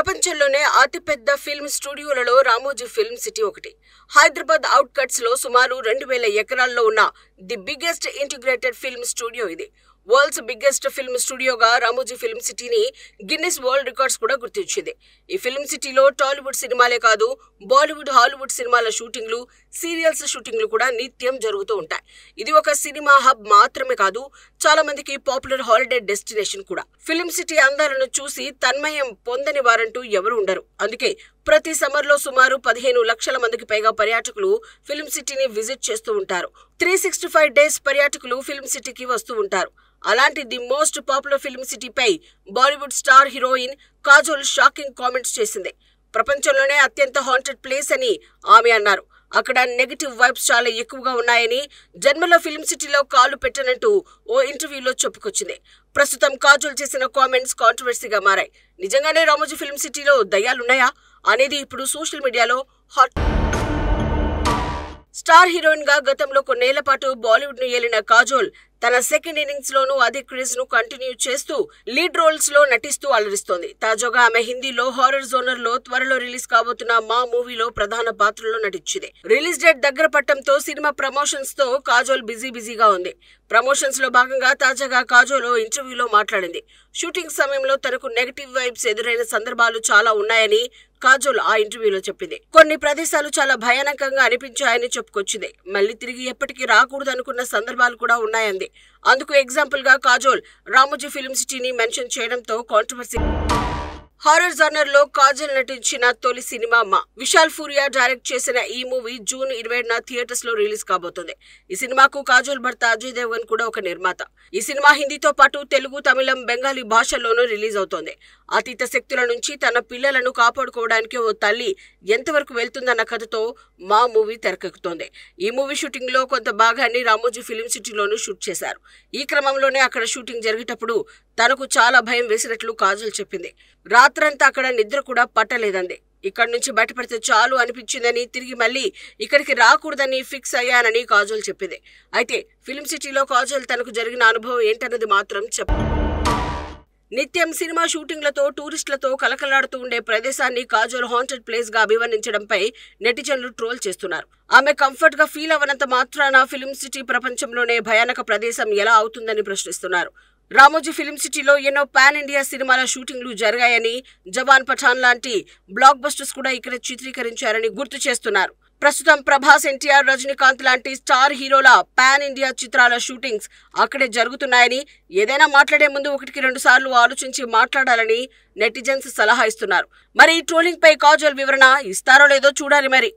ప్రపంచంలోనే అతిపెద్ద ఫిల్మ్ స్టూడియోలలో రామోజీ ఫిల్మ్ సిటీ ఒకటి. హైదరాబాద్ అవుట్‌కట్స్ లో సుమారు 2000 ఎకరాల్లో ఉన్న the biggest integrated film studio ఇది. వరల్డ్స్ బిగ్గెస్ట్ ఫిల్మ్ స్టూడియోగా రామోజీ ఫిల్మ్ సిటీని గిన్నిస్ వరల్డ్ రికార్డ్స్ కూడా గుర్తించింది. ఈ ఫిల్మ్ సిటీలో టాలీవుడ్ సినిమాలే కాదు, బాలీవుడ్, హాలీవుడ్ సినిమాల షూటింగ్లు, సీరియల్స్ షూటింగ్లు కూడా నిత్యం జరుగుతూ ఉంటాయి. ఇది ఒక సినిమా హబ్ మాత్రమే కాదు, చాలా మందికి పాపులర్ హాలిడే డెస్టినేషన్ కూడా. ఫిల్మ్ సిటీ అందాలను చూసి తన్మయం పొందని వారంటూ ఎవరు ఉండరు. అందుకే ప్రతి సమ్మర్ లో సుమారు 15 లక్షల మందికి పైగా పర్యాటకులు ఫిల్మ్ సిటీని విజిట్ చేస్తూ ఉంటారు. 365 డేస్ పర్యాటకులు ఫిల్మ్ సిటీకి వస్తూ ఉంటారు. అలాంటి ది మోస్ట్ పాపులర్ ఫిల్మ్ సిటీపై Bollywood star heroine Kajol shocking comments చేసింది. ప్రపంచంలోనే అత్యంత హాంటెడ్ ప్లేస్ అని ఆమె అన్నారు. అక్కడ నెగటివ్ వైబ్స్ చాలా ఎక్కువగా ఉన్నాయని, జన్మలో ఫిల్మ్ సిటీలో కాలు పెట్టనంటూ ఓ ఇంటర్వ్యూలో చెప్పుకొచ్చింది. ప్రస్తుతం కాజోల్ చేసిన కామెంట్స్ కాంట్రవర్సీగా మారాయి. నిజంగానే రామోజీ ఫిల్మ్ సిటీలో దయ్యాలున్నాయా అనేది ఇప్పుడు సోషల్ మీడియాలో హాట్. స్టార్ హీరోయిన్ గా గతంలో కొన్నేళ్ల పాటు బాలీవుడ్ ను ఏలిన కాజోల్ తన సెకండ్ ఇన్నింగ్స్ లోనూ అదే క్రేజ్ ను కంటిన్యూ చేస్తూ లీడ్ రోల్స్ లో నటిస్తూ అలరిస్తోంది. తాజాగా ఆమె హిందీలో హారర్ జోనర్ లో త్వరలో రిలీజ్ కాబోతున్న మా మూవీలో ప్రధాన పాత్రలో నటించింది. రిలీజ్ డేట్ దగ్గర పట్టడంతో సినిమా ప్రమోషన్స్ తో కాజోల్ బిజీగా ఉంది. ప్రమోషన్స్ లో భాగంగా తాజాగా కాజోల్ ఇంటర్వ్యూలో మాట్లాడింది. షూటింగ్ సమయంలో తనకు నెగటివ్ వైబ్స్ ఎదురైన సందర్భాలు చాలా ఉన్నాయని కాజోల్ ఆ ఇంటర్వ్యూలో చెప్పింది. కొన్ని ప్రదేశాలు చాలా భయానకంగా అనిపించాయని చెప్పుకొచ్చింది. మళ్లీ తిరిగి ఎప్పటికీ రాకూడదనుకున్న సందర్భాలు కూడా ఉన్నాయంది. అందుకు ఎగ్జాంపుల్ గా కాజోల్ రామోజీ ఫిల్మ్ సిటీని మెన్షన్ చేయడంతో కాంట్రవర్సీ. హారర్ జానర్ లో కాజల్ నటించిన తొలి సినిమా మా. విశాల్ ఫూరియా డైరెక్ట్ చేసిన ఈ మూవీ జూన్ 27న థియేటర్స్ లో రిలీజ్ కాబోతోంది. ఈ సినిమాకు కాజోల్ భర్త అజయ్ దేవగన్ కూడా ఒక నిర్మాత. ఈ సినిమా హిందీతో పాటు తెలుగు, తమిళం, బెంగాలీ భాషల్లోనూ రిలీజ్ అవుతోంది. అతీత శక్తుల నుంచి తన పిల్లలను కాపాడుకోవడానికి ఓ తల్లి ఎంతవరకు వెళ్తుందన్న కథతో మా మూవీ తెరకెక్కుతోంది. ఈ మూవీ షూటింగ్ లో కొంత భాగాన్ని రామోజీ ఫిల్మ్ సిటీలోనూ షూట్ చేశారు. ఈ క్రమంలోనే అక్కడ షూటింగ్ జరిగేటప్పుడు తనకు చాలా భయం వేసినట్లు కాజల్ చెప్పింది. రాత్రంతా అక్కడ నిద్ర కూడా పట్టలేదంది. ఇక్కడి నుంచి బయటపడితే చాలు అనిపించిందని, తిరిగి మళ్ళీ ఇక్కడికి రాకూడదని ఫిక్స్ అయ్యానని కాజోల్ చెప్పింది. అయితే ఫిల్మ్ సిటీలో కాజోల్ తనకు జరిగిన అనుభవం ఏంటన్నది మాత్రం నిత్యం సినిమా షూటింగ్లతో, టూరిస్టులతో కలకలాడుతూ ఉండే ప్రదేశాన్ని కాజోల్ హాంటెడ్ ప్లేస్ గా అభివర్ణించడంపై నెటిజన్లు ట్రోల్ చేస్తున్నారు. ఆమె కంఫర్ట్ గా ఫీల్ అవనంత మాత్రాన ఫిల్మ్ సిటీ ప్రపంచంలోనే భయానక ప్రదేశం ఎలా అవుతుందని ప్రశ్నిస్తున్నారు. రామోజీ ఫిల్మ్ సిటీలో ఎన్నో పాన్ ఇండియా సినిమాల షూటింగ్లు జరిగాయని, జవాన్, పఠాన్ లాంటి బ్లాక్ బస్టర్స్ కూడా ఇక్కడ చిత్రీకరించారని గుర్తు చేస్తున్నారు. ప్రస్తుతం ప్రభాస్, ఎన్టీఆర్, రజనీకాంత్ లాంటి స్టార్ హీరోల పాన్ ఇండియా చిత్రాల షూటింగ్స్ అక్కడే జరుగుతున్నాయని, ఏదైనా మాట్లాడే ముందు 1-2 సార్లు ఆలోచించి మాట్లాడాలని నెటిజన్స్ సలహా ఇస్తున్నారు. మరి ఈ ట్రోలింగ్ పై కాజోల్ వివరణ ఇస్తారో లేదో చూడాలి మరి.